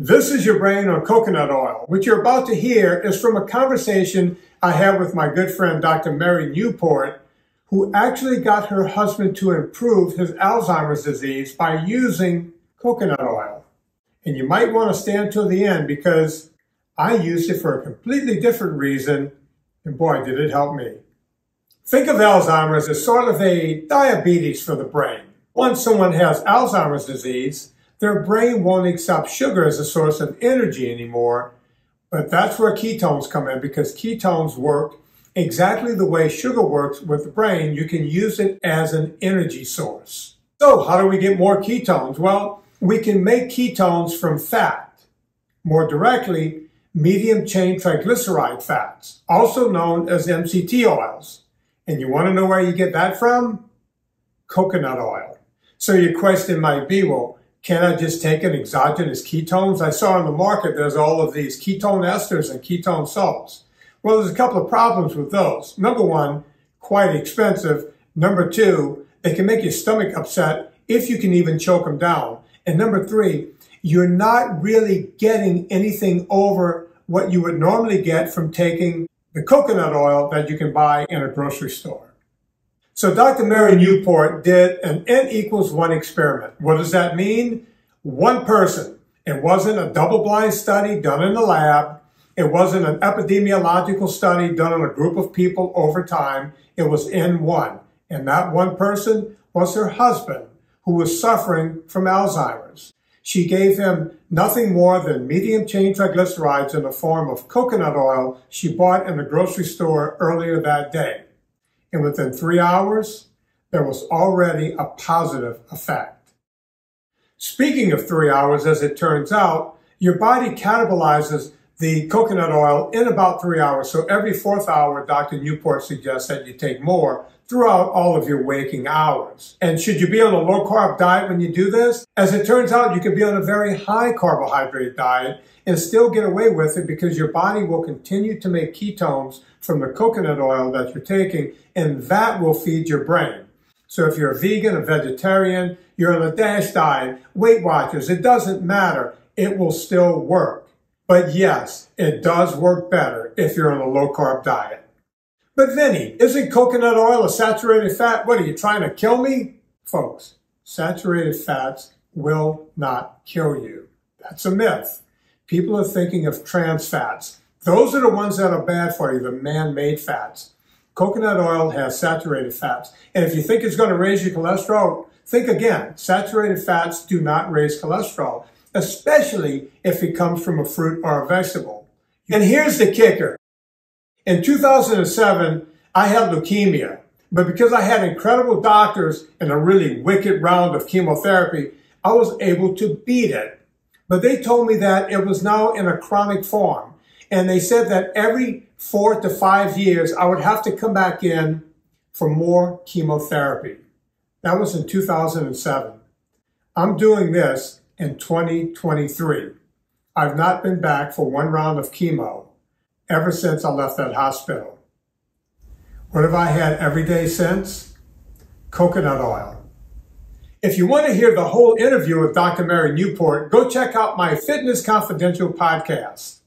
This is your brain on coconut oil. What you're about to hear is from a conversation I had with my good friend, Dr. Mary Newport, who actually got her husband to improve his Alzheimer's disease by using coconut oil. And you might want to stay until the end because I used it for a completely different reason, and boy, did it help me. Think of Alzheimer's as sort of a diabetes for the brain. Once someone has Alzheimer's disease, their brain won't accept sugar as a source of energy anymore, but that's where ketones come in because ketones work exactly the way sugar works with the brain. You can use it as an energy source. So how do we get more ketones? Well, we can make ketones from fat. More directly, medium-chain triglyceride fats, also known as MCT oils. And you want to know where you get that from? Coconut oil. So your question might be, well, can I just take an exogenous ketones? I saw on the market there's all of these ketone esters and ketone salts. Well, there's a couple of problems with those. Number one, quite expensive. Number two, they can make your stomach upset if you can even choke them down. And number three, you're not really getting anything over what you would normally get from taking the coconut oil that you can buy in a grocery store. So Dr. Mary Newport did an N=1 experiment. What does that mean? One person. It wasn't a double-blind study done in the lab. It wasn't an epidemiological study done on a group of people over time. It was N1. And that one person was her husband, who was suffering from Alzheimer's. She gave him nothing more than medium-chain triglycerides in the form of coconut oil she bought in the grocery store earlier that day. And within 3 hours, there was already a positive effect. Speaking of 3 hours, as it turns out, your body catabolizes the coconut oil in about 3 hours. So every fourth hour, Dr. Newport suggests that you take more throughout all of your waking hours. And should you be on a low-carb diet when you do this? As it turns out, you could be on a very high carbohydrate diet and still get away with it because your body will continue to make ketones from the coconut oil that you're taking, and that will feed your brain. So if you're a vegan, a vegetarian, you're on a DASH diet, Weight Watchers, it doesn't matter. It will still work. But yes, it does work better if you're on a low-carb diet. But Vinnie, isn't coconut oil a saturated fat? What, are you trying to kill me? Folks, saturated fats will not kill you. That's a myth. People are thinking of trans fats. Those are the ones that are bad for you, the man-made fats. Coconut oil has saturated fats. And if you think it's going to raise your cholesterol, think again. Saturated fats do not raise cholesterol, especially if it comes from a fruit or a vegetable. And here's the kicker. In 2007, I had leukemia, but because I had incredible doctors and a really wicked round of chemotherapy, I was able to beat it. But they told me that it was now in a chronic form. And they said that every 4 to 5 years, I would have to come back in for more chemotherapy. That was in 2007. I'm doing this in 2023. I've not been back for one round of chemo ever since I left that hospital. What have I had every day since? Coconut oil. If you want to hear the whole interview with Dr. Mary Newport, go check out my Fitness Confidential podcast.